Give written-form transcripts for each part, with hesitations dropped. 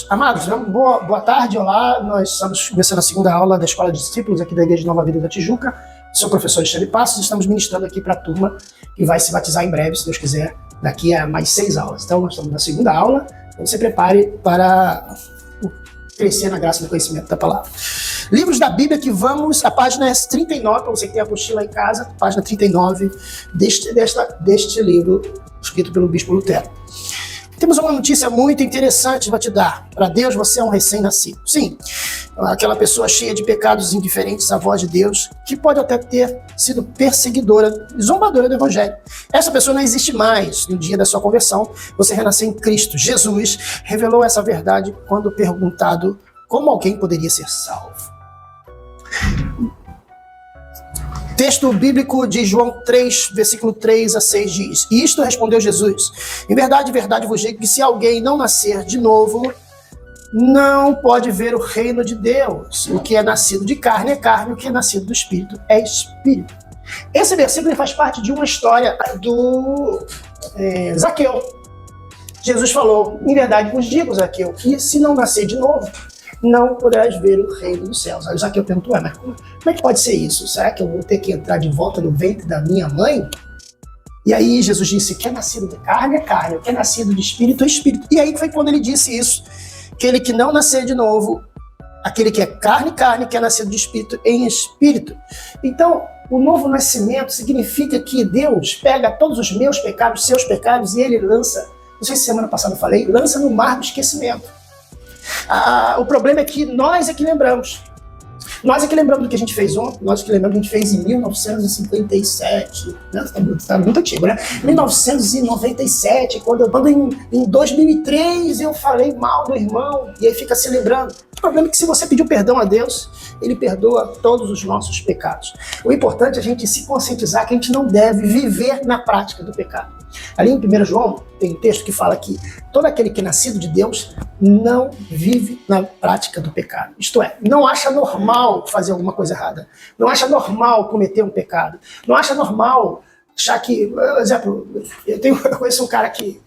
Amados, boa tarde, olá. Nós estamos começando a segunda aula da Escola de Discípulos aqui da Igreja Nova Vida da Tijuca. Sou o professor Alexandre Passos e estamos ministrando aqui para a turma que vai se batizar em breve, se Deus quiser, daqui a mais 6 aulas. Então, nós estamos na segunda aula, então se prepare para crescer na graça e no conhecimento da palavra. Livros da Bíblia que vamos, a página é 39, para você que tem a apostila em casa, página 39 deste livro, escrito pelo Bispo Lutero. Temos uma notícia muito interessante para te dar. Para Deus, você é um recém-nascido. Sim, aquela pessoa cheia de pecados indiferentes à voz de Deus, que pode até ter sido perseguidora, zombadora do Evangelho. Essa pessoa não existe mais. No dia da sua conversão, você renasceu em Cristo. Jesus revelou essa verdade quando perguntado como alguém poderia ser salvo. Texto bíblico de João 3, versículo 3 a 6 diz: E isto respondeu Jesus: Em verdade vos digo que se alguém não nascer de novo, não pode ver o reino de Deus. O que é nascido de carne é carne, o que é nascido do Espírito é Espírito. Esse versículo faz parte de uma história do Zaqueu. Jesus falou: Em verdade vos digo, Zaqueu, que se não nascer de novo, não poderás ver o reino dos céus. Aí o Zaqueu perguntou: mas como é que pode ser isso? Será que eu vou ter que entrar de volta no ventre da minha mãe? E aí Jesus disse: que é nascido de carne é carne, o que é nascido de espírito é espírito. E aí foi quando ele disse isso: aquele que não nascer de novo, aquele que é carne, que é nascido de espírito em espírito. Então, o novo nascimento significa que Deus pega todos os meus pecados, seus pecados, e ele lança, não sei se semana passada eu falei, lança no mar do esquecimento. O problema é que nós é que lembramos. Nós é que lembramos do que a gente fez ontem, nós é que lembramos do que a gente fez em 1957, né? Tá muito antigo, né? 1997, quando em 2003 eu falei mal do irmão, e aí fica se lembrando. O problema é que se você pedir perdão a Deus, ele perdoa todos os nossos pecados. O importante é a gente se conscientizar que a gente não deve viver na prática do pecado. Ali em 1 João tem um texto que fala que todo aquele que é nascido de Deus não vive na prática do pecado. Isto é, não acha normal fazer alguma coisa errada. Não acha normal cometer um pecado. Não acha normal achar que, por exemplo, eu conheço um cara que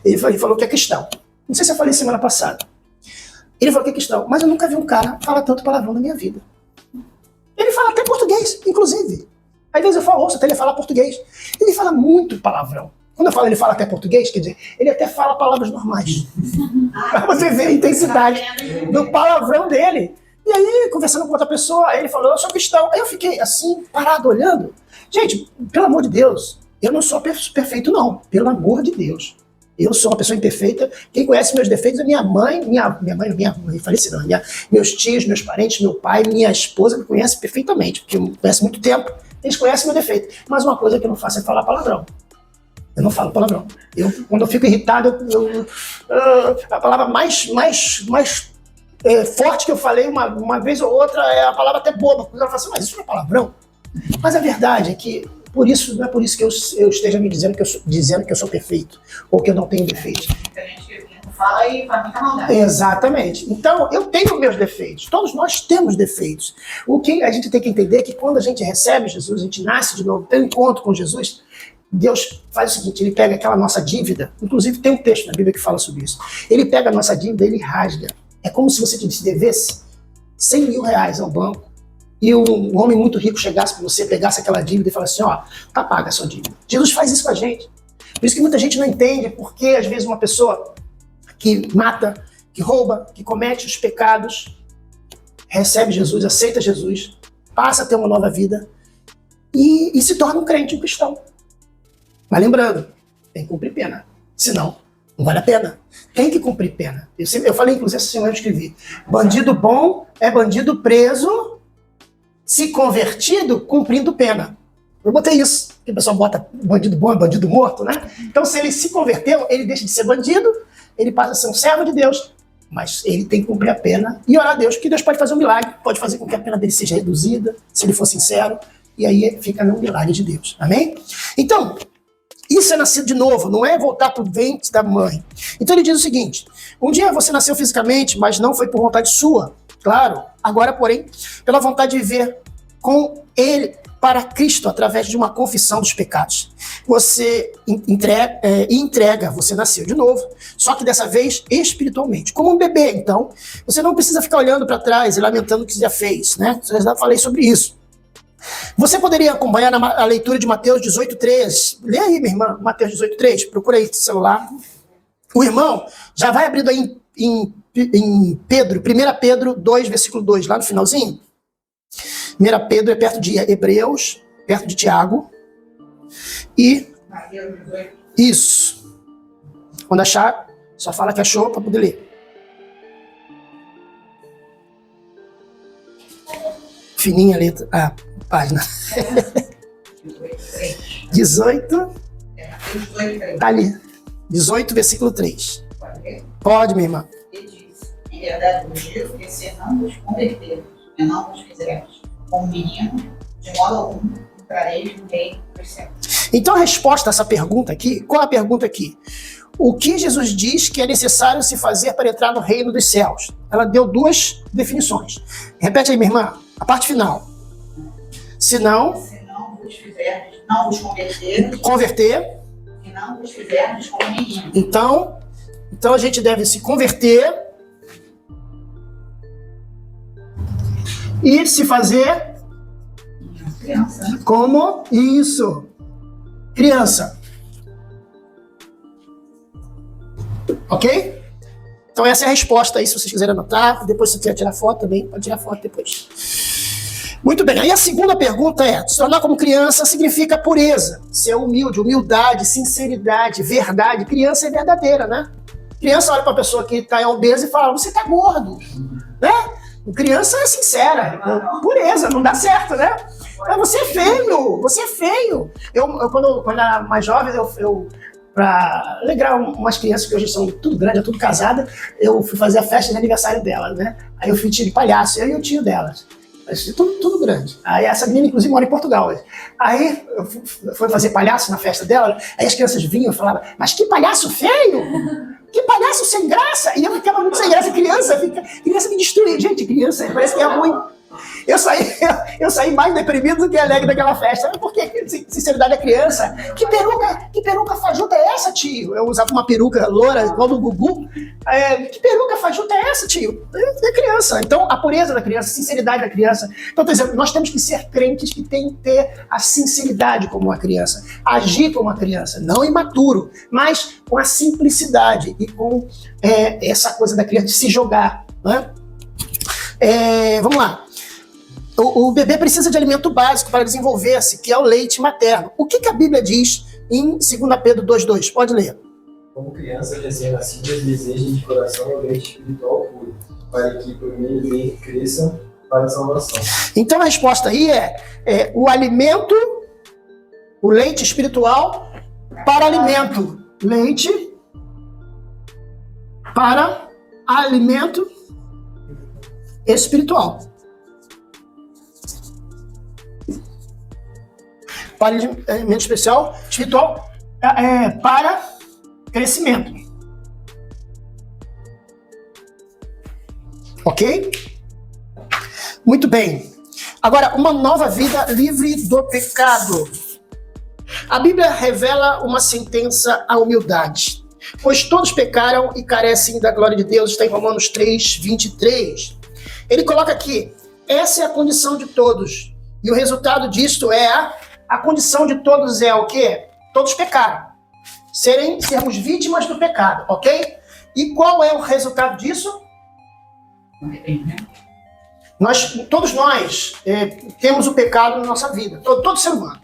ele falou que é cristão. Não sei se eu falei semana passada. Ele falou que é cristão, mas eu nunca vi um cara falar tanto palavrão na minha vida. Ele fala até português, inclusive. Às vezes eu ouço até ele falar português. Ele fala muito palavrão. Quando eu falo ele fala até português, quer dizer, ele até fala palavras normais. Pra você ver a intensidade do palavrão dele. E aí, conversando com outra pessoa, ele falou: eu sou cristão. Aí eu fiquei assim, parado, olhando. Gente, pelo amor de Deus, eu não sou perfeito, não. Pelo amor de Deus. Eu sou uma pessoa imperfeita. Quem conhece meus defeitos é minha mãe falecida, meus tios, meus parentes, meu pai, minha esposa me conhece perfeitamente, porque me conhece há muito tempo. Eles conhecem meu defeito. Mas uma coisa que eu não faço é falar palavrão. Eu não falo palavrão. Quando eu fico irritado, a palavra mais forte que eu falei uma vez ou outra é a palavra até boba. Porque ela fala assim: mas isso não é palavrão? Mas a verdade é que não é por isso que eu esteja me dizendo que eu sou perfeito ou que eu não tenho defeitos. A gente fala e faz muita maldade. Exatamente. Então, eu tenho meus defeitos. Todos nós temos defeitos. O que a gente tem que entender é que quando a gente recebe Jesus, a gente nasce de novo, tem um encontro com Jesus, Deus faz o seguinte: ele pega aquela nossa dívida, inclusive tem um texto na Bíblia que fala sobre isso. Ele pega a nossa dívida e ele rasga. É como se você te devesse 100 mil reais ao banco e um homem muito rico chegasse para você, pegasse aquela dívida e falasse assim: ó, tá paga a sua dívida. Jesus faz isso com a gente. Por isso que muita gente não entende porque às vezes uma pessoa que mata, que rouba, que comete os pecados, recebe Jesus, aceita Jesus, passa a ter uma nova vida e se torna um crente, um cristão. Mas lembrando, tem que cumprir pena. Senão, não vale a pena. Tem que cumprir pena. Eu falei, inclusive, essa semana eu escrevi: bandido bom é bandido preso, se convertido, cumprindo pena. Eu botei isso. Porque o pessoal bota bandido bom é bandido morto, né? Então, se ele se converteu, ele deixa de ser bandido, ele passa a ser um servo de Deus, mas ele tem que cumprir a pena e orar a Deus, que Deus pode fazer um milagre, pode fazer com que a pena dele seja reduzida, se ele for sincero, e aí fica no milagre de Deus. Amém? Então, isso é nascido de novo, não é voltar para o ventre da mãe. Então ele diz o seguinte: um dia você nasceu fisicamente, mas não foi por vontade sua. Claro, agora, porém, pela vontade de viver com ele para Cristo através de uma confissão dos pecados. Você entrega, você nasceu de novo, só que dessa vez espiritualmente, como um bebê. Então, você não precisa ficar olhando para trás e lamentando o que já fez, né? Eu já falei sobre isso. Você poderia acompanhar a leitura de Mateus 18:3. Lê aí, minha irmã, Mateus 18:3. Procura aí no celular. O irmão já vai abrindo aí em Pedro, 1 Pedro 2, versículo 2, lá no finalzinho. 1 Pedro é perto de Hebreus, perto de Tiago. E isso. Quando achar, só fala que achou para poder ler. Fininha a letra. Página. 18. Tá ali. 18, versículo 3. Pode ver? Pode, minha irmã. Ele diz: em verdade vos digo que se não vos convertermos e não vos fizermos como menino, de modo algum entrareis no reino dos céus. Então a resposta a essa pergunta aqui, qual é a pergunta aqui? O que Jesus diz que é necessário se fazer para entrar no reino dos céus? Ela deu duas definições. Repete aí, minha irmã, a parte final. Se não vos fizermos, não vos converter, e não vos fizermos como menino. Então a gente deve se converter e se fazer Criança. como isso, criança. Ok? Então essa é a resposta aí, se vocês quiserem anotar. Depois se você quer tirar foto também, pode tirar foto depois. Muito bem, aí a segunda pergunta é: se tornar como criança significa pureza, ser humilde, humildade, sinceridade, verdade. Criança é verdadeira, né? Criança olha para a pessoa que está obesa e fala: você está gordo, né? Criança é sincera, pureza, não dá certo, né? Mas você é feio, você é feio. Eu quando era mais jovem, para alegrar umas crianças que hoje são tudo grande, tudo casada, eu fui fazer a festa de aniversário delas, né? Aí eu fui de palhaço, eu e o tio delas. Tudo grande. Aí essa menina, inclusive, mora em Portugal hoje. Aí eu fui fazer palhaço na festa dela, aí as crianças vinham e falavam: mas que palhaço feio! Que palhaço sem graça! E eu ficava muito sem graça. Criança me destruía. Gente, criança parece que é ruim. Eu saí mais deprimido do que alegre daquela festa. Porque, sinceridade, é criança. Que peruca fajuta é essa, tio? Eu usava uma peruca loura, igual do Gugu. Que peruca fajuta é essa, tio? É criança. Então, a pureza da criança, a sinceridade da criança. Então, por exemplo, nós temos que ser crentes que têm que ter a sinceridade como uma criança. Agir como uma criança. Não imaturo, mas com a simplicidade e com essa coisa da criança de se jogar. Né? Vamos lá. O bebê precisa de alimento básico para desenvolver-se, que é o leite materno. O que a Bíblia diz em 2 Pedro 2,2? Pode ler. Como crianças recém-nascidas desejem de coração o leite espiritual puro, para que por meio dele cresçam para a salvação. Então a resposta aí é o alimento, o leite espiritual para alimento. Leite para alimento espiritual. Para alimento espiritual para crescimento. Ok? Muito bem. Agora, uma nova vida livre do pecado. A Bíblia revela uma sentença à humildade. Pois todos pecaram e carecem da glória de Deus. Está em Romanos 3, 23. Ele coloca aqui: essa é a condição de todos. E o resultado disto é a condição de todos é o quê? Todos pecaram. Sermos vítimas do pecado, ok? E qual é o resultado disso? Todos nós temos o pecado na nossa vida. Todo ser humano,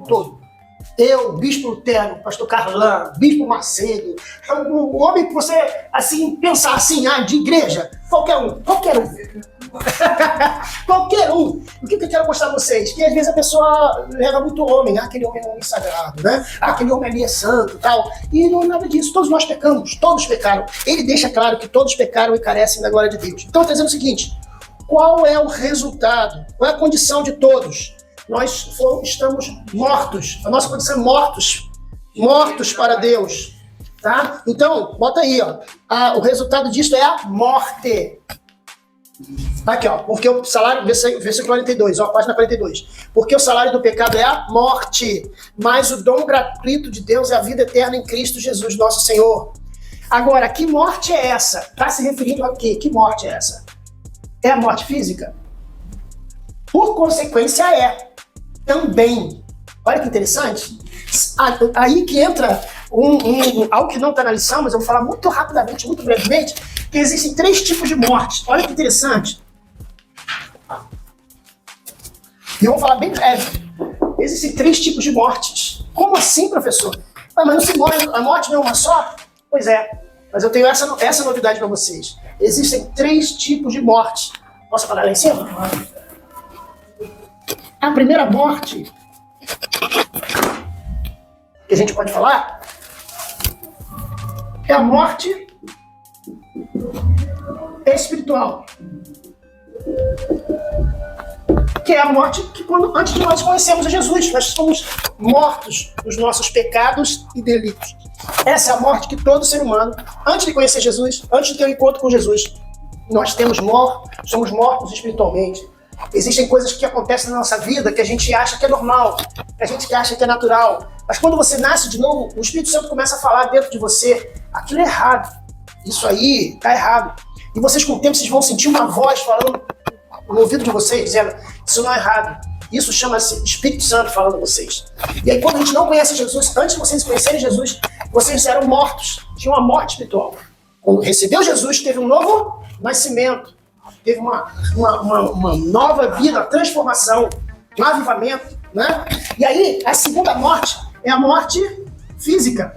todo. Eu, Bispo Lutero, Pastor Carlan, Bispo Macedo, o homem que você, assim, pensar assim, de igreja, qualquer um. Qualquer um. O que eu quero mostrar a vocês? Que às vezes a pessoa leva muito homem, aquele homem é um homem sagrado, né? Aquele homem ali é santo e tal. E não é nada disso, todos nós pecamos, todos pecaram. Ele deixa claro que todos pecaram e carecem da glória de Deus. Então está dizendo o seguinte: qual é o resultado? Qual é a condição de todos? Nós estamos mortos, a nossa condição é mortos para Deus, tá? Então, bota aí, o resultado disso é a morte. Aqui, ó, porque o salário, versículo 42, ó, página 42. Porque o salário do pecado é a morte, mas o dom gratuito de Deus é a vida eterna em Cristo Jesus, nosso Senhor. Agora, que morte é essa? Está se referindo a quê? Que morte é essa? É a morte física? Por consequência, é. Também. Olha que interessante. Aí que entra algo que não está na lição, mas eu vou falar muito rapidamente, muito brevemente, que existem 3 tipos de morte. Olha que interessante. E eu vou falar bem breve. Existem 3 tipos de mortes. Como assim, professor? Mas não se morre, a morte não é uma só? Pois é, mas eu tenho essa novidade para vocês. Existem 3 tipos de morte. Posso falar lá em cima? A primeira morte que a gente pode falar é a morte espiritual. Que é a morte que antes de nós conhecemos a Jesus, nós somos mortos nos nossos pecados e delitos. Essa é a morte que todo ser humano, antes de conhecer Jesus, antes de ter um encontro com Jesus, nós somos mortos espiritualmente. Existem coisas que acontecem na nossa vida que a gente acha que é normal, que a gente acha que é natural. Mas quando você nasce de novo, o Espírito Santo começa a falar dentro de você, aquilo é errado, isso aí está errado. E vocês com o tempo vocês vão sentir uma voz falando no ouvido de vocês, dizendo, isso não é errado. Isso chama-se Espírito Santo falando a vocês. E aí quando a gente não conhece Jesus, antes de vocês conhecerem Jesus, vocês eram mortos, tinham uma morte espiritual. Quando recebeu Jesus, teve um novo nascimento, teve uma nova vida, uma transformação, um avivamento, né? E aí a segunda morte é a morte física.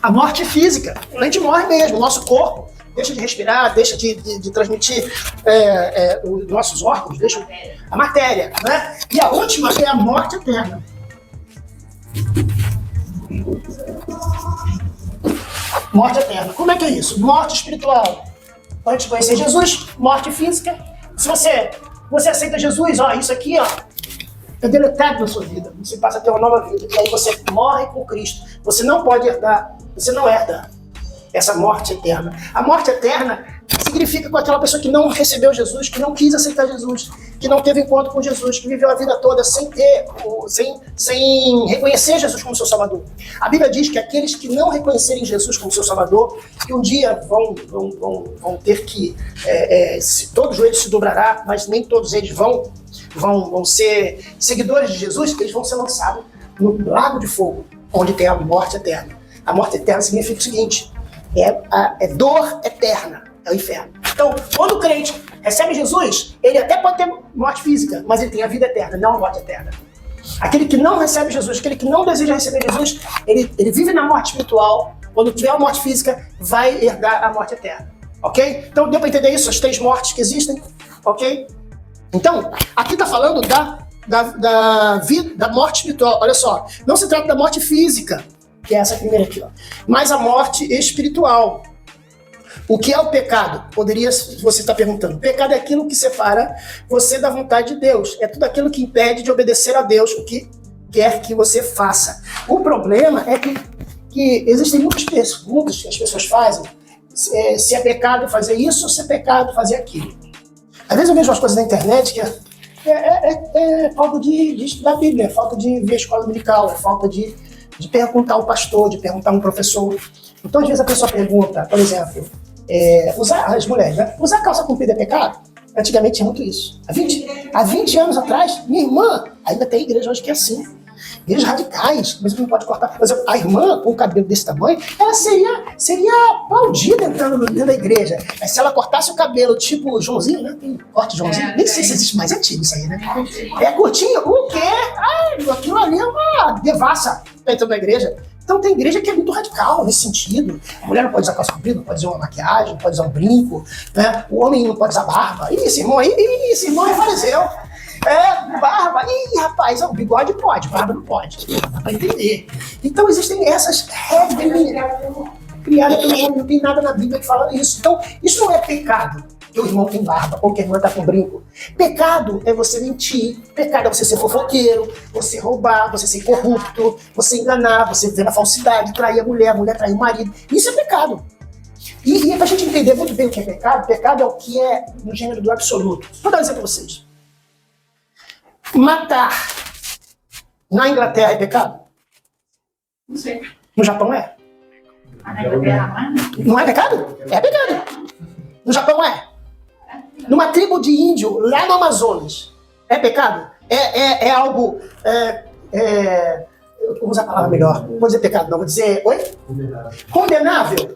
A morte física, a gente morre mesmo, o nosso corpo deixa de respirar, deixa de transmitir os nossos órgãos, deixa a matéria, né? E a última é a morte eterna. Morte eterna. Como é que é isso? Morte espiritual. Antes de conhecer Jesus, morte física. Se você aceita Jesus, ó, isso aqui, ó, é deletado na sua vida. Você passa a ter uma nova vida. E aí você morre com Cristo. Você não pode herdar, você não herda essa morte eterna. A morte eterna significa com aquela pessoa que não recebeu Jesus, que não quis aceitar Jesus, que não teve encontro com Jesus, que viveu a vida toda sem reconhecer Jesus como seu Salvador. A Bíblia diz que aqueles que não reconhecerem Jesus como seu Salvador, que um dia vão ter que, todo joelho se dobrará, mas nem todos eles vão ser seguidores de Jesus, eles vão ser lançados no lago de fogo, onde tem a morte eterna. A morte eterna significa o seguinte, é dor eterna, é o inferno. Então, quando o crente recebe Jesus, ele até pode ter morte física, mas ele tem a vida eterna, não a morte eterna. Aquele que não recebe Jesus, aquele que não deseja receber Jesus, ele vive na morte espiritual, quando tiver a morte física, vai herdar a morte eterna. Ok? Então, deu para entender isso? As 3 mortes que existem? Ok? Então, aqui está falando da morte espiritual. Olha só, não se trata da morte física, que é essa primeira aqui, ó, mas a morte espiritual. O que é o pecado? Você está perguntando. O pecado é aquilo que separa você da vontade de Deus. É tudo aquilo que impede de obedecer a Deus, o que quer que você faça. O problema é que existem muitas perguntas que as pessoas fazem, se é pecado fazer isso ou se é pecado fazer aquilo. Às vezes eu vejo umas coisas na internet que é falta de estudar a Bíblia, é falta de ver a escola dominical, é falta de perguntar ao pastor, de perguntar a um professor. Então, às vezes a pessoa pergunta, por exemplo, as mulheres, né? Usar calça comprida é pecado? Antigamente tinha muito isso. Há 20 anos atrás, minha irmã, ainda tem igreja hoje que é assim. Igrejas radicais, mas não pode cortar. Por exemplo, a irmã, com o cabelo desse tamanho, ela seria aplaudida entrando dentro da igreja. Mas se ela cortasse o cabelo tipo Joãozinho, né? Tem corte Joãozinho. Nem sei se existe mais, é antigo isso aí, né? É curtinho, o quê? Ai, aquilo ali é uma devassa dentro da igreja. Então tem igreja que é muito radical nesse sentido. A mulher não pode usar calça comprida, não pode usar uma maquiagem, não pode usar um brinco, né? O homem não pode usar barba. Esse irmão é fariseu. Barba. Ih, rapaz, o bigode pode, barba não pode. Dá pra entender. Então existem essas regras criadas pelo homem, não tem nada na Bíblia que fala isso. Então, isso não é pecado, que o irmão tem barba ou que a irmã tá com brinco. Pecado é você mentir, pecado é você ser fofoqueiro, você roubar, você ser corrupto, você enganar, você viver na falsidade, trair a mulher trair o marido. Isso é pecado. E para a gente entender muito bem o que é pecado é o que é no gênero do absoluto. Vou dar um exemplo para vocês. Matar na Inglaterra é pecado? Não sei. No Japão é? Na Inglaterra, Não é pecado? É pecado. No Japão é? Numa tribo de índio, lá no Amazonas, é pecado? É algo... eu vou usar a palavra melhor. Não vou dizer pecado, não. Vou dizer... Oi? Condenável.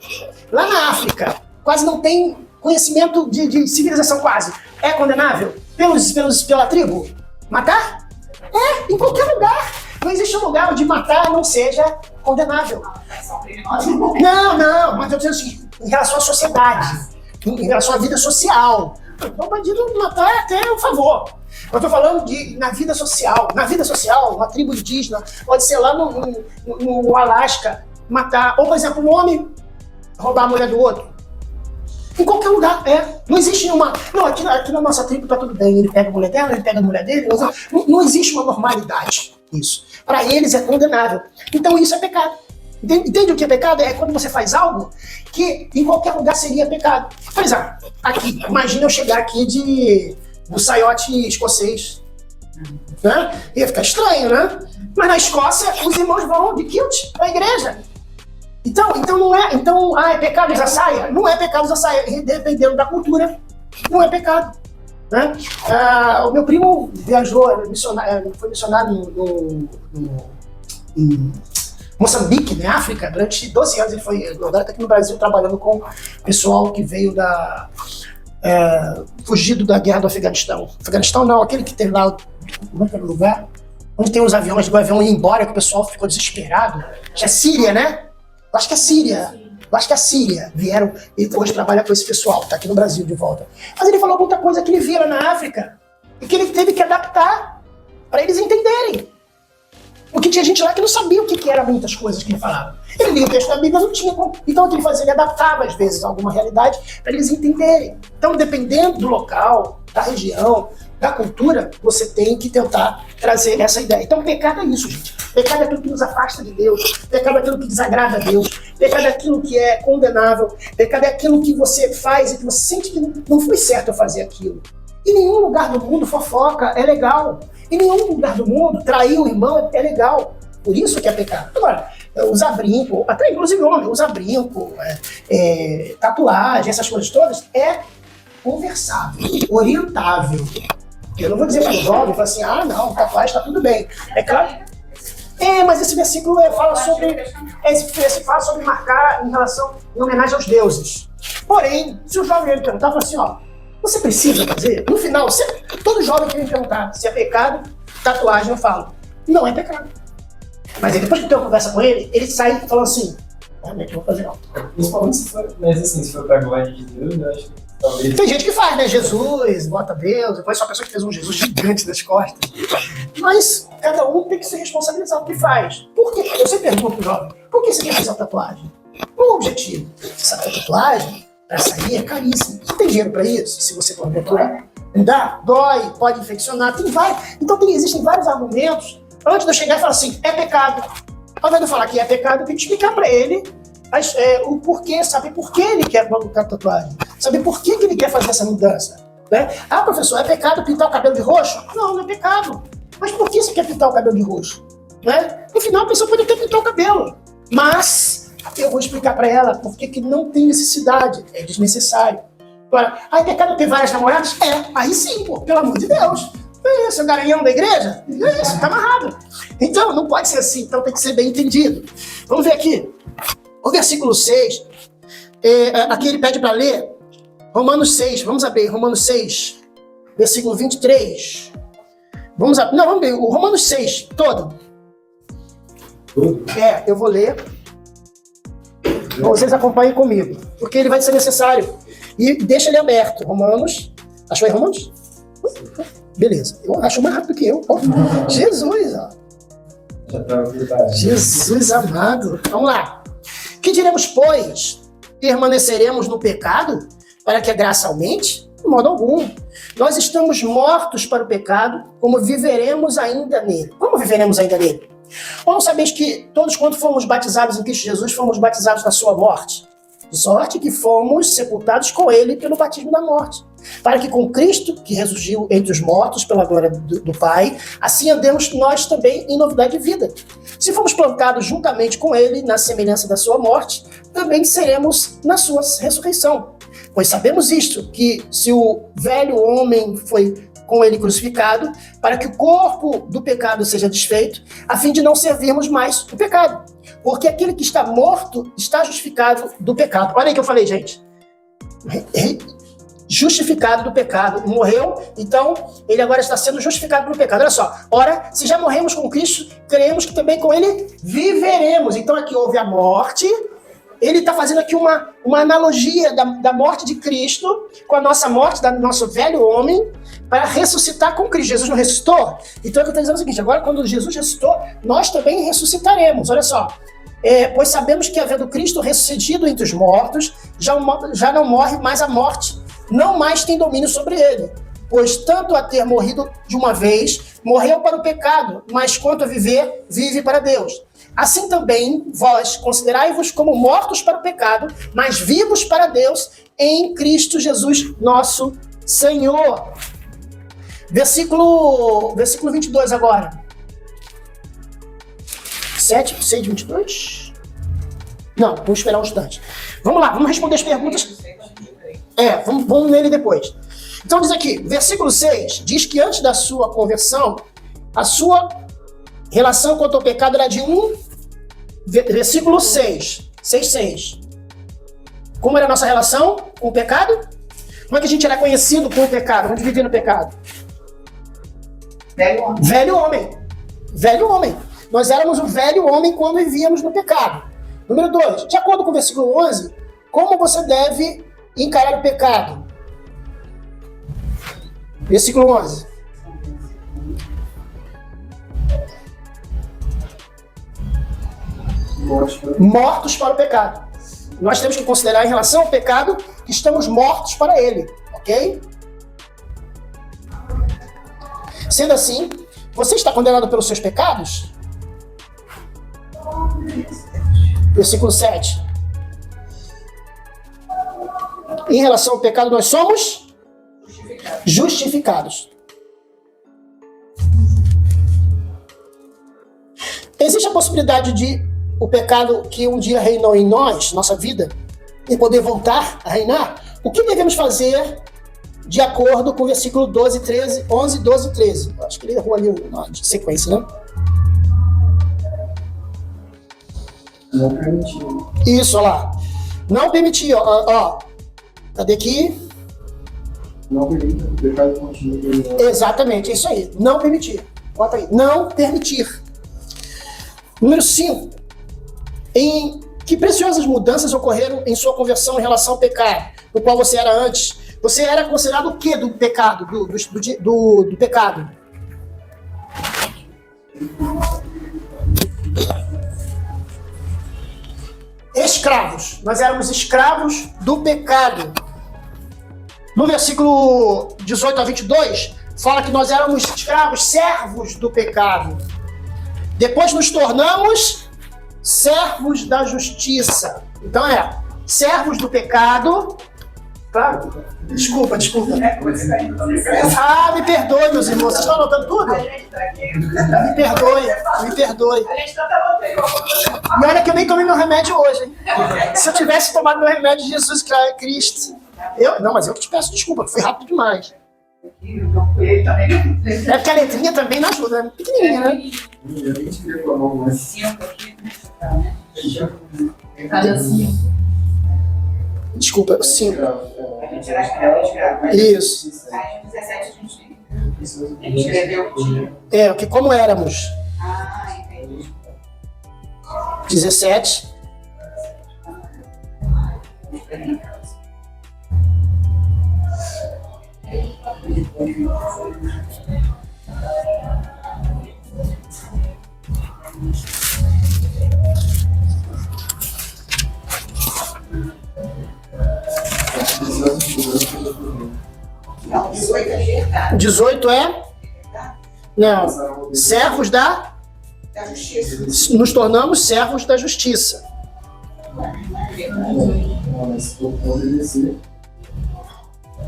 Lá na África, quase não tem conhecimento de civilização quase. É condenável? Pela tribo? Matar? É, em qualquer lugar. Não existe um lugar onde matar não seja condenável. Não, mas eu digo assim, em relação à sociedade, em relação à vida social. O bandido matar é até um favor. Eu estou falando na vida social. Na vida social, uma tribo indígena pode ser lá no Alasca, matar. Ou, por exemplo, um homem roubar a mulher do outro. Em qualquer lugar, Não existe uma... Não, aqui na nossa tribo tá tudo bem. Ele pega a mulher dela, ele pega a mulher dele. Não existe uma normalidade isso. Para eles é condenável. Então isso é pecado. Entende o que é pecado? É quando você faz algo que em qualquer lugar seria pecado. Por exemplo, aqui, imagina eu chegar aqui do saiote escocês. Né? Ia ficar estranho, né? Mas na Escócia, os irmãos vão de kilt para a igreja. Então não é. Então, é pecado usar saia? Não é pecado usar saia, dependendo da cultura, não é pecado. Né? O meu primo viajou, foi missionário em Moçambique, na África, durante 12 anos. Ele foi, agora está aqui no Brasil trabalhando com o pessoal que veio fugido da guerra do Afeganistão. Afeganistão não, aquele que tem lá, como é que era o lugar? Onde tem os aviões, do avião ir embora, que o pessoal ficou desesperado. É Síria, né? Eu acho que é Síria. Vieram, ele hoje trabalha com esse pessoal, está aqui no Brasil de volta. Mas ele falou muita coisa que ele via lá na África e que ele teve que adaptar para eles entenderem. Porque tinha gente lá que não sabia o que eram muitas coisas que ele falava. Ele lia o texto da Bíblia, não tinha. Então o que ele fazia? Ele adaptava às vezes alguma realidade para eles entenderem. Então, dependendo do local, da região, da cultura, você tem que tentar trazer essa ideia. Então, pecado é isso, gente. Pecado é aquilo que nos afasta de Deus. Pecado é aquilo que desagrada a Deus. Pecado é aquilo que é condenável. Pecado é aquilo que você faz e que você sente que não foi certo eu fazer aquilo. Em nenhum lugar do mundo fofoca é legal. Em nenhum lugar do mundo trair o irmão é legal. Por isso que é pecado. Agora, usar brinco, até inclusive homem, usar brinco, tatuagem, essas coisas todas, é conversável, orientável. Eu não vou dizer para o jovem, falar assim, não, tatuagem está tudo bem. É claro. Mas esse versículo fala sobre marcar em homenagem aos deuses. Porém, se o jovem me perguntar, fala assim, você precisa fazer? No final, todo jovem que me perguntar se é pecado, tatuagem, eu falo, não é pecado. Mas aí, depois que eu tenho uma conversa com ele, ele sai falando assim, realmente não vou fazer não. Principalmente se for pra glória de Deus, eu acho que talvez... Tem gente que faz, né? Jesus, bota Deus, depois só a pessoa que fez um Jesus gigante das costas. Mas cada um tem que se responsabilizar do que faz. Por quê? Eu sempre pergunto pro jovem, por que você quer fazer a tatuagem? Qual o objetivo? Sabe, a tatuagem, pra sair, é caríssimo. Você tem dinheiro pra isso? Se você for procurar, não dá? Dói, pode infeccionar, tem vários. Então existem vários argumentos. Antes de eu chegar e falar assim, é pecado. Ao invés de eu falar que é pecado, eu tenho que explicar pra ele o porquê, saber por que ele quer colocar tatuagem, saber por que ele quer fazer essa mudança. Né? Professor, é pecado pintar o cabelo de roxo? Não, não é pecado. Mas por que você quer pintar o cabelo de roxo? Né? No final, a pessoa pode até pintar o cabelo. Mas eu vou explicar pra ela por que não tem necessidade, é desnecessário. Agora, é pecado ter várias namoradas? Aí sim, pô, pelo amor de Deus. É isso, o garanhão da igreja? É isso, tá amarrado. Então, não pode ser assim, então tem que ser bem entendido. Vamos ver aqui. O versículo 6, aqui ele pede para ler Romanos 6, vamos abrir Romanos 6, versículo 23. Vamos ver o Romanos 6 todo. Eu vou ler. Vocês acompanhem comigo, porque ele vai ser necessário. E deixa ele aberto. Romanos. Achou aí Romanos? Beleza. Eu acho mais rápido que eu. Jesus, ó. Jesus amado. Vamos lá. Que diremos, pois? Permaneceremos no pecado para que a graça aumente? De modo algum. Nós estamos mortos para o pecado, como viveremos ainda nele? Como viveremos ainda nele? Ou não sabeis que todos quanto fomos batizados em Cristo Jesus, fomos batizados na sua morte? De sorte que fomos sepultados com ele pelo batismo da morte, para que com Cristo, que ressurgiu entre os mortos pela glória do Pai, assim andemos nós também em novidade de vida. Se fomos plantados juntamente com ele na semelhança da sua morte, também seremos na sua ressurreição. Pois sabemos isto, que se o velho homem foi com ele crucificado, para que o corpo do pecado seja desfeito, a fim de não servirmos mais o pecado. Porque aquele que está morto está justificado do pecado. Olha aí que eu falei, gente. Justificado do pecado. Morreu, então ele agora está sendo justificado pelo pecado. Olha só. Ora, se já morremos com Cristo, cremos que também com ele viveremos. Então aqui houve a morte. Ele está fazendo aqui uma analogia da morte de Cristo com a nossa morte, do nosso velho homem, para ressuscitar com Cristo. Jesus não ressuscitou? Então, eu estou dizendo o seguinte, agora quando Jesus ressuscitou, nós também ressuscitaremos. Olha só. Pois sabemos que, havendo Cristo ressuscitado entre os mortos, já não morre mais a morte, não mais tem domínio sobre ele. Pois tanto a ter morrido de uma vez, morreu para o pecado, mas quanto a viver, vive para Deus. Assim também, vós considerai-vos como mortos para o pecado, mas vivos para Deus em Cristo Jesus, nosso Senhor. Versículo 22 agora. 7, 6, 22? Não, vamos esperar um instante. Vamos lá, vamos responder as perguntas. Vamos nele depois. Então diz aqui, versículo 6, diz que antes da sua conversão, a sua relação contra o pecado era de versículo 6. Como era a nossa relação com o pecado? Como é que a gente era conhecido com o pecado? Onde vivia no pecado? Velho homem. Nós éramos o velho homem quando vivíamos no pecado. Número 2, de acordo com o versículo 11, como você deve encarar o pecado? Versículo 11. Mortos para o pecado. Nós temos que considerar em relação ao pecado que estamos mortos para ele, ok? Sendo assim, você está condenado pelos seus pecados? Versículo 7. Em relação ao pecado, nós somos justificados. Existe a possibilidade de o pecado que um dia reinou em nós, nossa vida, e poder voltar a reinar? O que devemos fazer de acordo com o versículo 11, 12 e 13? Acho que ele errou ali na sequência, né? Não permitir. Isso, olha lá. Não permitir, ó. Cadê aqui? Não permitir, o pecado continua. Exatamente, é isso aí. Não permitir. Bota aí. Não permitir. Número 5. Em que preciosas mudanças ocorreram em sua conversão em relação ao pecado, do qual você era antes? Você era considerado o que do pecado? Do pecado? Escravos. Nós éramos escravos do pecado. No versículo 18 a 22, fala que nós éramos escravos, servos do pecado. Depois nos tornamos servos da justiça. Então servos do pecado. Claro. Desculpa. Me perdoe, meus irmãos. Vocês estão anotando tudo? Me perdoe. E olha que eu nem tomei meu remédio hoje, hein? Se eu tivesse tomado meu remédio de Jesus Cristo. Mas eu que te peço desculpa, que foi rápido demais. É porque a letrinha também não ajuda, né? Pequenininha, né? Desculpa, 5. Isso. Aí, 17, a gente escreveu o dia. Que como éramos. Entendi. 17. Não, 18 é verdade. 18 é? Não. Servos da justiça. Nos tornamos servos da justiça. Não, mas obedecer.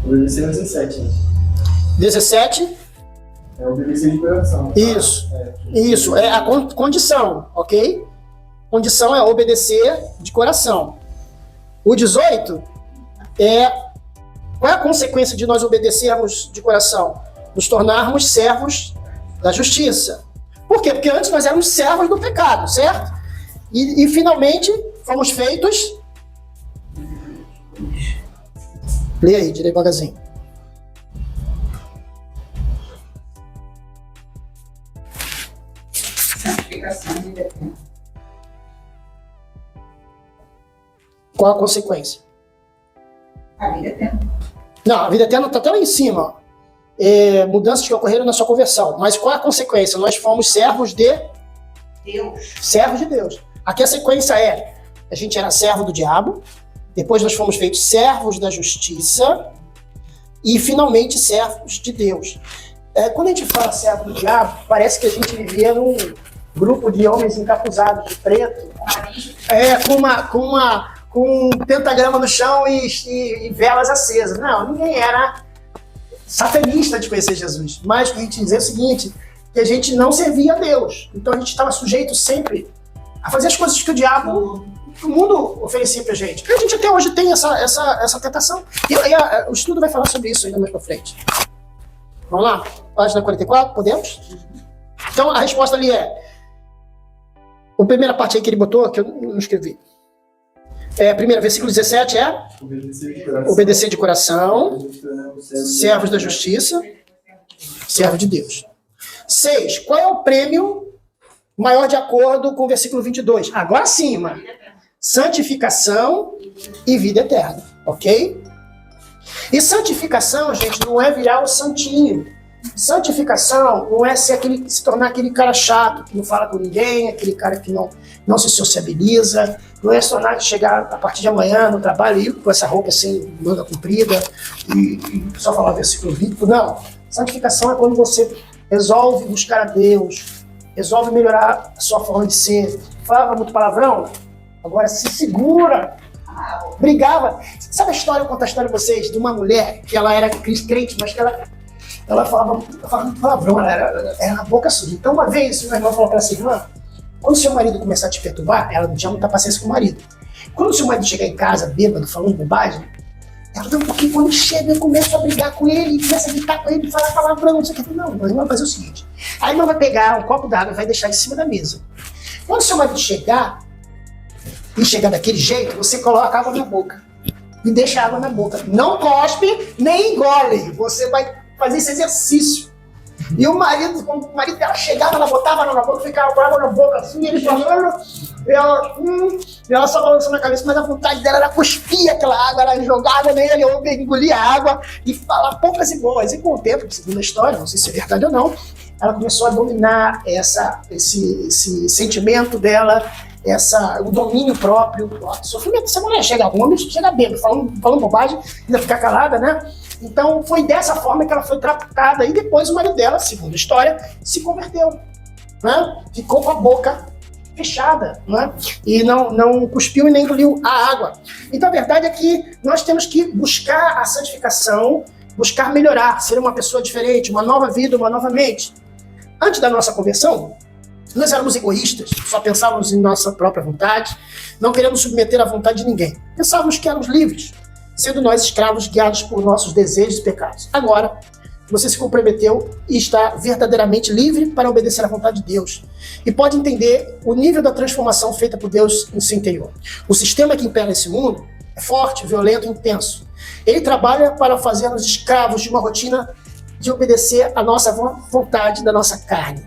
Obedecer é 17, né? 17. É obedecer de coração. Isso. Isso, é a condição, ok? Condição é obedecer de coração. O 18 qual é a consequência de nós obedecermos de coração? Nos tornarmos servos da justiça. Por quê? Porque antes nós éramos servos do pecado, certo? E finalmente fomos feitos... Lê aí, devagarzinho. Santificação e vida eterna. Qual a consequência? A vida eterna. Não, a vida eterna está até lá em cima. Mudanças que ocorreram na sua conversão. Mas qual a consequência? Nós fomos servos de Deus. Servos de Deus. Aqui a sequência a gente era servo do diabo, depois nós fomos feitos servos da justiça e finalmente servos de Deus. Quando a gente fala servo do diabo, parece que a gente vivia num grupo de homens encapuzados de preto, com um pentagrama no chão e velas acesas. Não, ninguém era satanista de conhecer Jesus. Mas o que a gente diz é o seguinte, que a gente não servia a Deus. Então a gente estava sujeito sempre a fazer as coisas que o diabo, que o mundo oferecia pra gente. E a gente até hoje tem essa tentação. E o estudo vai falar sobre isso ainda mais pra frente. Vamos lá? Página 44, podemos? Então a resposta ali a primeira parte aí que ele botou, que eu não escrevi. Primeiro, versículo 17 obedecer de coração, servos da justiça, servo de Deus. 6. Qual é o prêmio maior de acordo com o versículo 22? Agora sim, mano. Santificação e vida eterna, ok? E santificação, gente, não é virar o santinho. Santificação não é se tornar aquele cara chato, que não fala com ninguém, aquele cara que não se sociabiliza, não é se tornar de chegar a partir de amanhã no trabalho e ir com essa roupa assim, manga comprida, e só falar versículo 20. Não. Santificação é quando você resolve buscar a Deus, resolve melhorar a sua forma de ser. Falava muito palavrão? Agora se segura. Brigava. Sabe a história, eu conto a história pra vocês, de uma mulher que ela era crente, mas que ela falava muito palavrão, ela era na boca suja. Então uma vez, meu irmão falou pra ela assim, irmã, quando seu marido começar a te perturbar, ela não tinha muita paciência com o marido. Quando seu marido chegar em casa bêbado, falando bobagem, ela não, porque quando ele chega, eu começo a brigar com ele, começa a gritar com ele, falar palavrão, não sei o que. Não, a irmã vai fazer o seguinte, a irmã vai pegar um copo d'água e vai deixar em cima da mesa. Quando seu marido chegar daquele jeito, você coloca água na boca e deixa a água na boca. Não cospe, nem engole, você vai fazer esse exercício. E o marido, quando o marido dela chegava, ela botava ela na boca, ficava com água na boca assim, ele falando, ela só balançando a cabeça, mas a vontade dela era cuspir aquela água, ela jogava nele, ou engolia a água e falar poucas e boas. E com o tempo, segundo a história, não sei se é verdade ou não, ela começou a dominar esse sentimento dela, o domínio próprio, o sofrimento dessa mulher. Chega homem, chega bêbado, falando bobagem, ainda ficar calada, né? Então foi dessa forma que ela foi tratada e depois o marido dela, segundo a história, se converteu, né? Ficou com a boca fechada, né? E não cuspiu e nem engoliu a água. Então a verdade é que nós temos que buscar a santificação, buscar melhorar, ser uma pessoa diferente, uma nova vida, uma nova mente. Antes da nossa conversão, nós éramos egoístas, só pensávamos em nossa própria vontade, não queríamos submeter à vontade de ninguém. Pensávamos que éramos livres, sendo nós escravos guiados por nossos desejos e pecados. Agora, você se comprometeu e está verdadeiramente livre para obedecer à vontade de Deus. E pode entender o nível da transformação feita por Deus em seu interior. O sistema que impera esse mundo é forte, violento e intenso. Ele trabalha para fazer-nos escravos de uma rotina de obedecer à nossa vontade da nossa carne.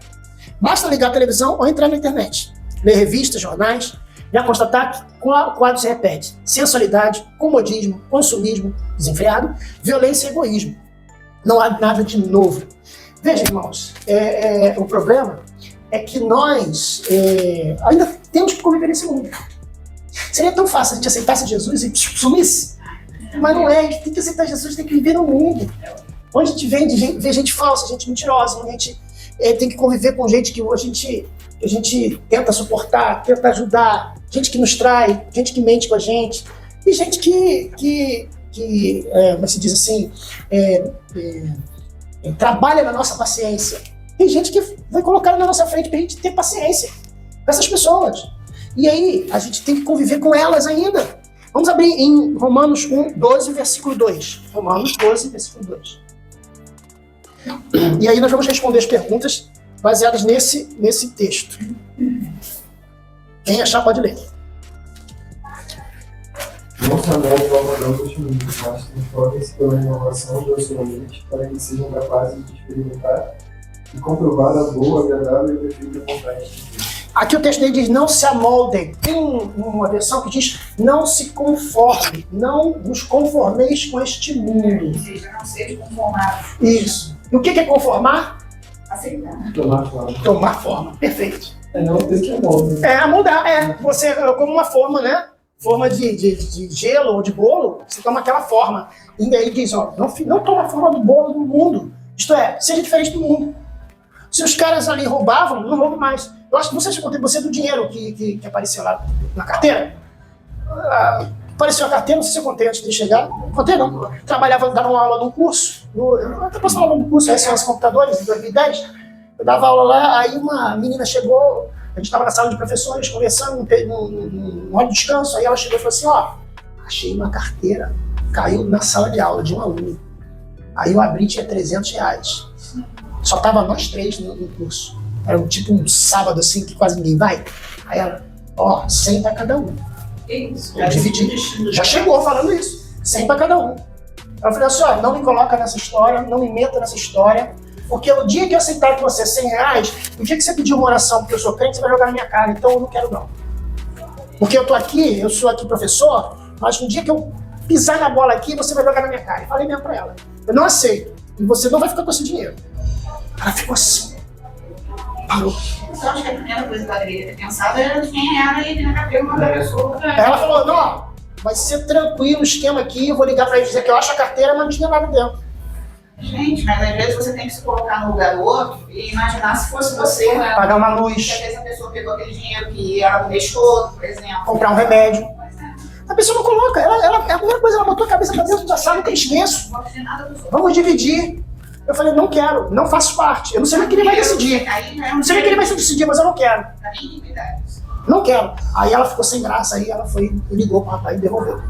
Basta ligar a televisão ou entrar na internet, ler revistas, jornais, já constatar que o quadro se repete. Sensualidade, comodismo, consumismo desenfreado, violência e egoísmo. Não há nada de novo. Veja, irmãos, o problema é que nós ainda temos que conviver nesse mundo. Seria tão fácil a gente aceitasse Jesus e sumisse. Mas não é, a gente tem que aceitar Jesus, tem que viver no mundo. Onde a gente vê gente falsa, gente mentirosa, onde a gente tem que conviver com gente que a gente tenta suportar, tenta ajudar, gente que nos trai, gente que mente com a gente, E gente como se diz assim, trabalha na nossa paciência. Tem gente que vai colocar na nossa frente pra gente ter paciência com essas pessoas. E aí, a gente tem que conviver com elas ainda. Vamos abrir em Romanos 1, 12, versículo 2. Romanos 12, versículo 2. E aí nós vamos responder as perguntas baseadas nesse texto. Quem achar pode ler. Não se amoldem ao padrão deste mundo, mas transformem-se pela inovação da sua mente para que sejam capazes de experimentar e comprovar a boa, agradável e perfeita vontade de Deus. Aqui o texto dele diz, não se amoldem. Tem uma versão que diz, não se conforme, não vos conformeis com este mundo. Ou seja, não seja conformado. Isso. E o que é conformar? Aceitar. Tomar forma. Tomar forma. Perfeito. Não ter que amoldar. Moldar. Você, como uma forma, né? Forma de gelo ou de bolo, você toma aquela forma. E aí diz, ó, não toma a forma do bolo do mundo. Isto é, seja diferente do mundo. Se os caras ali roubavam, não roubam mais. Eu acho que você contei você do dinheiro que apareceu lá na carteira. Apareceu a carteira, não sei se eu contei antes de chegar. Contei não. Trabalhava, dava uma aula num curso. Eu até posso falar do curso, Ciência Computadores, em 2010. Eu dava aula lá, aí uma menina chegou, a gente estava na sala de professores, conversando, num hora de descanso, aí ela chegou e falou assim, ó, achei uma carteira, caiu na sala de aula de um aluno. Aí eu abri, tinha R$300. Só tava nós três no curso. Era tipo um sábado assim, que quase ninguém vai. Aí ela, ó, 100 para cada um. Isso. Eu dividi. Já chegou falando isso. 100 para cada um. Ela falou assim, ó, não me coloca nessa história, não me meta nessa história, porque o dia que eu aceitar com você R$100, o dia que você pedir uma oração porque eu sou crente, você vai jogar na minha cara, então eu não quero não. Porque eu tô aqui, eu sou aqui professor, mas no dia que eu pisar na bola aqui, você vai jogar na minha cara. E falei mesmo pra ela, eu não aceito, e você não vai ficar com esse dinheiro. Ela ficou assim. Parou. Então, acho que a primeira coisa que ela deveria ter pensado era quem era e na carteira uma pessoa. Ela falou, não, vai ser tranquilo o esquema aqui, eu vou ligar pra ele dizer que eu acho a carteira, mas não tinha nada dentro. Gente, mas às vezes você tem que se colocar no lugar do outro e imaginar se fosse você, né? Pagar uma Porque luz, às vezes a pessoa pegou aquele dinheiro que era um mês todo, por exemplo. comprar um remédio. Pois é. A pessoa não coloca, a primeira coisa, ela botou a cabeça pra dentro da sala, nunca esqueço. Não vou fazer nada dos outros. Vamos dividir. Eu falei, não quero, não faço parte. Eu não sei nem que ele vai decidir. Aí já é Eu não sei nem que ele vai decidir, mas eu não quero. Pra mim, cuidar disso. Não quero. Aí ela ficou sem graça, aí ela foi, ligou pro rapaz e devolveu.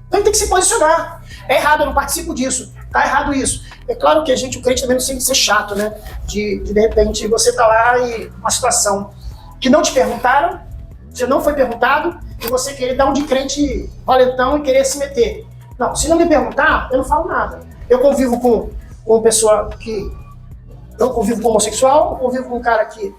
Então tem que se posicionar. É errado, eu não participo disso. Tá errado isso. É claro que o crente também não tem que ser chato, né? De repente você tá lá e uma situação que não te perguntaram, você não foi perguntado, e você querer dar um de crente valentão e querer se meter. Não, se não me perguntar, eu não falo nada. Eu convivo com pessoa que... Eu convivo com homossexual, eu convivo com um cara que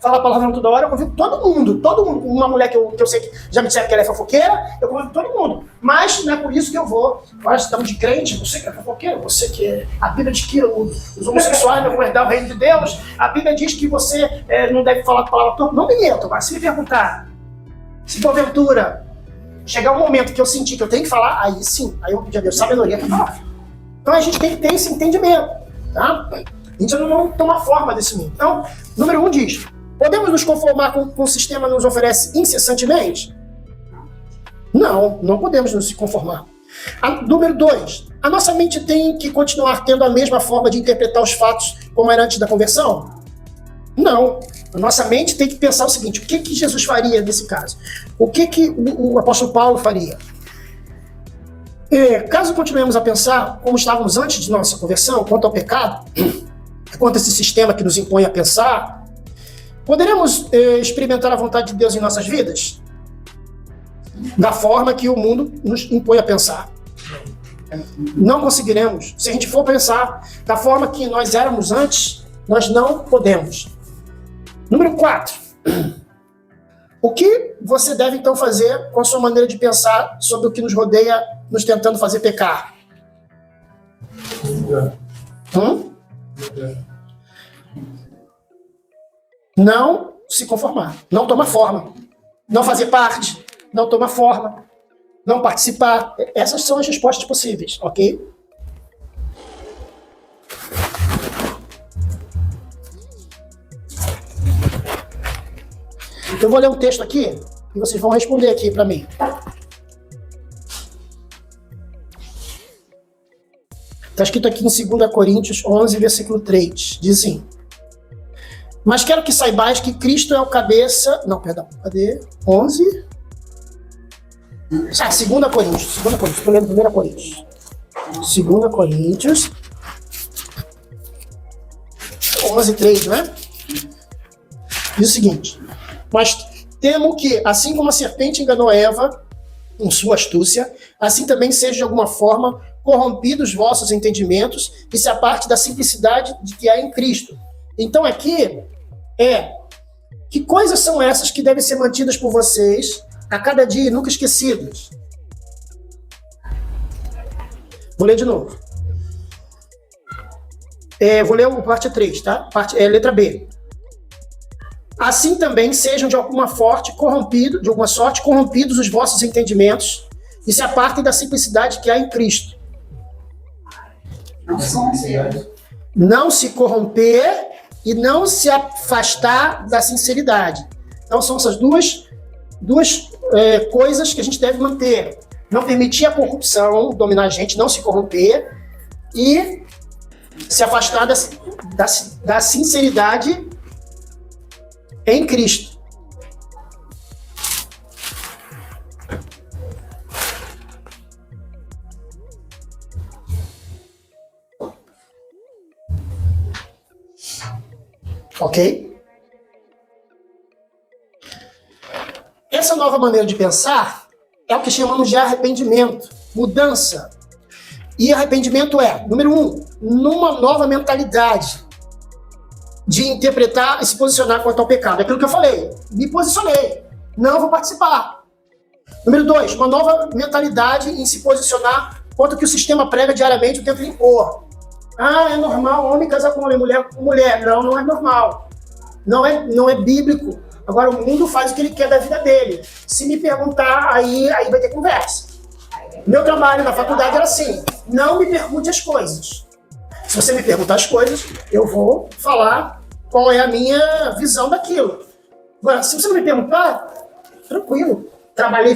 fala palavrão toda hora, eu convivo com todo mundo. Uma mulher que eu sei que já me disseram que ela é fofoqueira, eu convivo com todo mundo. Mas não é por isso que eu vou. Nós estamos de crente, você que é fofoqueira, você que é... A Bíblia diz que os homossexuais não vão herdar o reino de Deus, a Bíblia diz que você não deve falar palavra torta. Não me meto, mas se me perguntar, se porventura chegar um momento que eu sentir que eu tenho que falar, aí sim, aí eu vou pedir a Deus sabedoria para falar. Então a gente tem que ter esse entendimento, tá? A gente não toma forma desse mundo. Então, número 1 diz, podemos nos conformar com o que o sistema nos oferece incessantemente? Não, não podemos nos conformar. Número 2, a nossa mente tem que continuar tendo a mesma forma de interpretar os fatos como era antes da conversão? Não. A nossa mente tem que pensar o seguinte, o que Jesus faria nesse caso? O que o apóstolo Paulo faria? Caso continuemos a pensar como estávamos antes de nossa conversão, quanto ao pecado, quanto a esse sistema que nos impõe a pensar, poderemos experimentar a vontade de Deus em nossas vidas? Da forma que o mundo nos impõe a pensar. Não conseguiremos. Se a gente for pensar da forma que nós éramos antes, nós não podemos. Número 4. O que você deve então fazer com a sua maneira de pensar sobre o que nos rodeia, nos tentando fazer pecar? Não se conformar, não tomar forma, não fazer parte, não tomar forma, não participar. Essas são as respostas possíveis, ok? Eu vou ler um texto aqui e vocês vão responder aqui para mim. Está escrito aqui em 2 Coríntios 11, versículo 3. Diz assim: mas quero que saibais que Cristo é o cabeça... Não, perdão. Cadê? 11... 2 Coríntios. Estou lendo 1 Coríntios. 2 Coríntios 11, 3, não é? Diz o seguinte: mas temo que, assim como a serpente enganou Eva com sua astúcia, assim também seja de alguma forma corrompidos os vossos entendimentos e se aparte da simplicidade de que há em Cristo. Então aqui que coisas são essas que devem ser mantidas por vocês a cada dia e nunca esquecidas? Vou ler de novo. Vou ler a parte 3, tá? Letra B. Assim também sejam de alguma sorte corrompidos os vossos entendimentos e se apartem da simplicidade que há em Cristo. Não se corromper e não se afastar da sinceridade. Então são essas duas coisas que a gente deve manter. Não permitir a corrupção dominar a gente, não se corromper e se afastar da sinceridade em Cristo. Ok? Essa nova maneira de pensar é o que chamamos de arrependimento, mudança. E arrependimento número 1, numa nova mentalidade de interpretar e se posicionar quanto ao pecado. É aquilo que eu falei. Me posicionei. Não vou participar. Número 2, uma nova mentalidade em se posicionar quanto ao que o sistema prega diariamente o tempo de impor. É normal homem casar com homem, mulher com mulher. Não, não é normal. Não é bíblico. Agora o mundo faz o que ele quer da vida dele. Se me perguntar, aí vai ter conversa. Meu trabalho na faculdade era assim: não me pergunte as coisas. Se você me perguntar as coisas, eu vou falar qual é a minha visão daquilo. Agora, se você não me perguntar, tranquilo.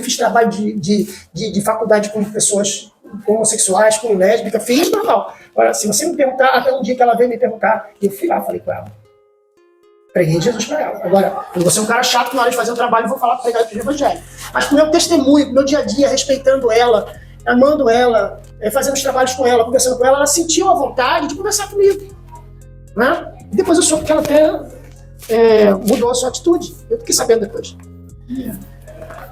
Fiz trabalho de faculdade com pessoas homossexuais, com lésbica, fiz normal. Agora, se você me perguntar, até um dia que ela veio me perguntar, eu fui lá, falei com ela. Preguei Jesus para ela. Agora, quando você é um cara chato, na hora de fazer o trabalho, eu vou falar para pregar o evangelho. Mas com o meu testemunho, com o meu dia a dia, respeitando ela, amando ela, fazendo os trabalhos com ela, conversando com ela, ela sentiu a vontade de conversar comigo. Né? E depois eu soube que ela até mudou a sua atitude. Eu fiquei sabendo depois.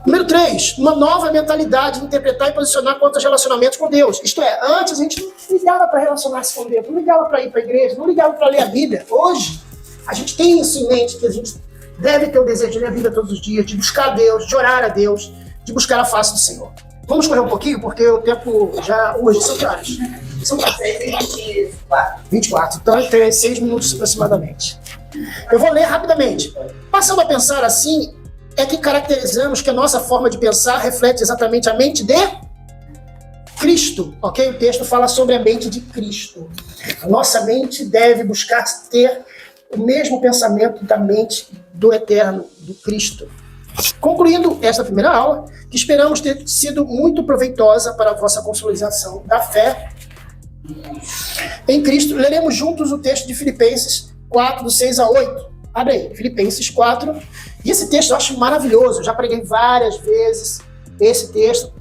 Número 3, uma nova mentalidade de interpretar e posicionar quanto aos relacionamentos com Deus. Isto é, antes a gente não ligava para relacionar-se com Deus, não ligava para ir para a igreja, não ligava para ler a Bíblia. Hoje, a gente tem isso em mente, que a gente deve ter o desejo de ler a Bíblia todos os dias, de buscar a Deus, de orar a Deus, de buscar a face do Senhor. Vamos correr um pouquinho, porque o tempo já hoje são que horas? São 24. Então tem 6 minutos aproximadamente. Eu vou ler rapidamente. Passando a pensar assim, é que caracterizamos que a nossa forma de pensar reflete exatamente a mente de Cristo, ok? O texto fala sobre a mente de Cristo. A nossa mente deve buscar ter o mesmo pensamento da mente do Eterno, do Cristo. Concluindo esta primeira aula, que esperamos ter sido muito proveitosa para a vossa consolidação da fé em Cristo, leremos juntos o texto de Filipenses 4, do 6 a 8. Abre aí, Filipenses 4. E esse texto eu acho maravilhoso, eu já preguei várias vezes esse texto.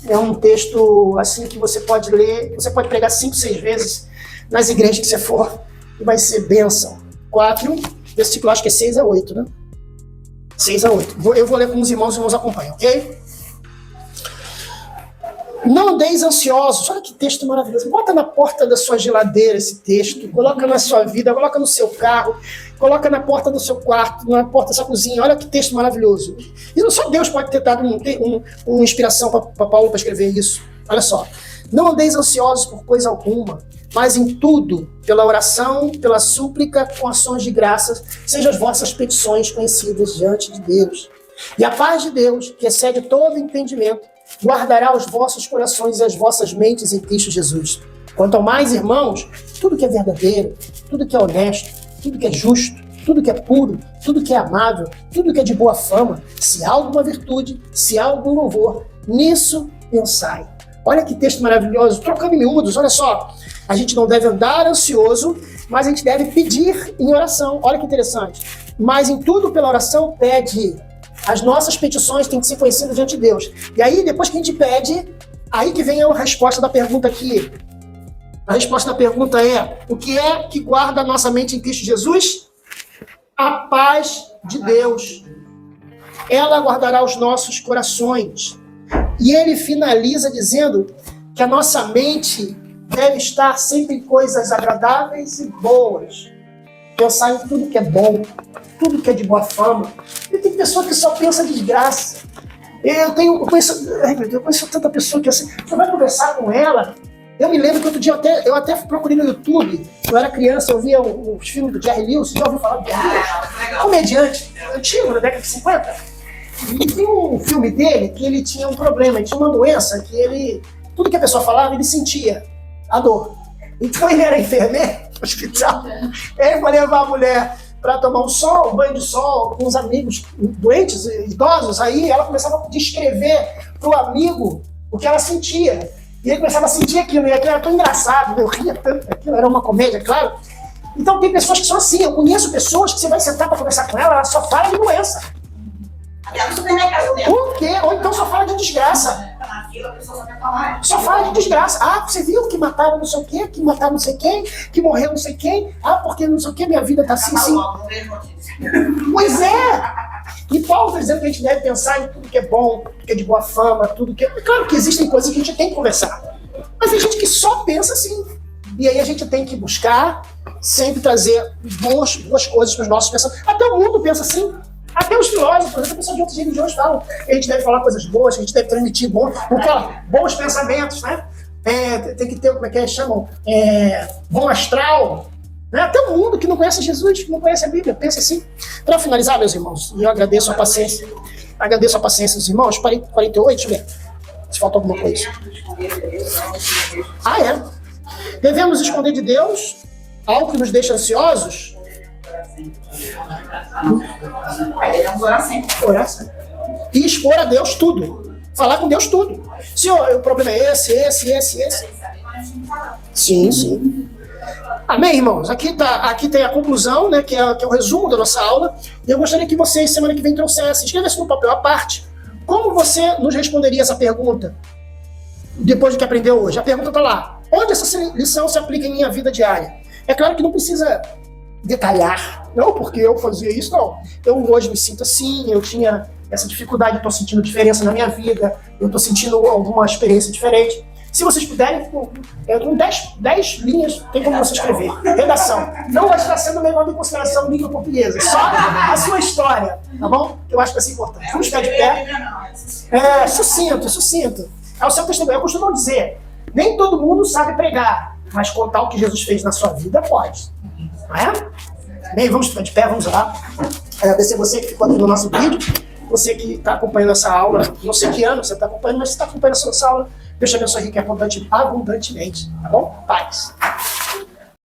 É um texto assim que você pode ler, você pode pregar 5, 6 vezes nas igrejas que você for, e vai ser bênção. 4, versículo acho que é 6 a 8, né? 6 a 8. Eu vou ler com os irmãos acompanham, ok? Não andeis ansiosos. Olha que texto maravilhoso. Bota na porta da sua geladeira esse texto. Coloca na sua vida, coloca no seu carro, coloca na porta do seu quarto, na porta da sua cozinha. Olha que texto maravilhoso. E não só Deus pode ter dado uma inspiração para Paulo para escrever isso. Olha só. Não andeis ansiosos por coisa alguma, mas em tudo, pela oração, pela súplica, com ações de graças, sejam as vossas petições conhecidas diante de Deus. E a paz de Deus, que excede todo entendimento, guardará os vossos corações e as vossas mentes em Cristo Jesus. Quanto ao mais, irmãos, tudo que é verdadeiro, tudo que é honesto, tudo que é justo, tudo que é puro, tudo que é amável, tudo que é de boa fama, se há alguma virtude, se há algum louvor, nisso pensai. Olha que texto maravilhoso, trocando em miúdos, olha só. A gente não deve andar ansioso, mas a gente deve pedir em oração. Olha que interessante. Mas em tudo pela oração pede. As nossas petições têm que ser conhecidas diante de Deus. E aí, depois que a gente pede, aí que vem a resposta da pergunta aqui. A resposta da pergunta é: o que é que guarda a nossa mente em Cristo Jesus? A paz de Deus. Ela guardará os nossos corações. E ele finaliza dizendo que a nossa mente deve estar sempre em coisas agradáveis e boas. Pensar em tudo que é bom, tudo que é de boa fama. E tem pessoa que só pensa em desgraça. Eu conheço tanta pessoa que assim, você vai conversar com ela. Eu me lembro que outro dia eu até procurei no YouTube. Eu era criança, eu via os filmes do Jerry Lewis. Você já ouviu falar do Jerry Lewis? Comediante antigo, na década de 50. E tem um filme dele que ele tinha um problema, ele tinha uma doença que tudo que a pessoa falava, ele sentia a dor. Então ele era enfermeiro no hospital. Ele foi levar a mulher para tomar um banho de sol com os amigos doentes, idosos. Aí ela começava a descrever para o amigo o que ela sentia. E ele começava a sentir aquilo, e aquilo era tão engraçado, eu ria tanto, aquilo era uma comédia, claro. Então tem pessoas que são assim, eu conheço pessoas que você vai sentar para conversar com ela só fala de doença. Até no supermercado dela. Por quê? Ou então só fala de desgraça. Tá na fila, a pessoa só quer falar. Só fala de desgraça. Ah, você viu que mataram não sei o quê, que mataram não sei quem, que morreu não sei quem. Ah, porque não sei o quê, minha vida tá assim, sim. Pois é! E Paulo está dizendo que a gente deve pensar em tudo que é bom, tudo que é de boa fama, tudo que é... Claro que existem coisas que a gente tem que conversar. Mas tem gente que só pensa assim. E aí a gente tem que buscar sempre trazer boas coisas para os nossos pensamentos. Até o mundo pensa assim. Até os filósofos, até pessoas de outras religiões falam. A gente deve falar coisas boas, a gente deve transmitir bons pensamentos, né? Tem que ter, como é que chamam? Bom astral. Né? Até o mundo que não conhece Jesus, que não conhece a Bíblia, pensa assim. Para finalizar, meus irmãos, eu agradeço a paciência. Agradeço a paciência dos irmãos. 48, deixa eu ver. Se falta alguma coisa. Ah, é? Devemos esconder de Deus algo que nos deixa ansiosos? Orar sempre. E expor a Deus tudo. Falar com Deus tudo. Senhor, o problema é esse. Sim. Amém, irmãos? Aqui tem a conclusão, né, que é o resumo da nossa aula. E eu gostaria que vocês, semana que vem, trouxessem, escrevessem no papel à parte, como você nos responderia essa pergunta, depois do que aprendeu hoje. A pergunta está lá. Onde essa lição se aplica em minha vida diária? É claro que não precisa detalhar. Não, porque eu fazia isso, não. Eu hoje me sinto assim, eu tinha essa dificuldade, estou sentindo diferença na minha vida, eu estou sentindo alguma experiência diferente. Se vocês puderem, com 10 linhas, tem como você escrever. Redação. Não vai estar sendo levado em consideração língua portuguesa, só a sua história, tá bom? Eu acho que vai ser importante. Vamos ficar de pé. Sucinto. É o seu testemunho. Eu costumo dizer, nem todo mundo sabe pregar, mas contar o que Jesus fez na sua vida pode. Não é? Bem, vamos ficar de pé, vamos lá. Agradecer você que ficou aqui no nosso vídeo, você que está acompanhando essa aula, não sei que ano você está acompanhando, mas você está acompanhando essa aula. Deus te abençoe rica e abundantemente, tá bom? Paz.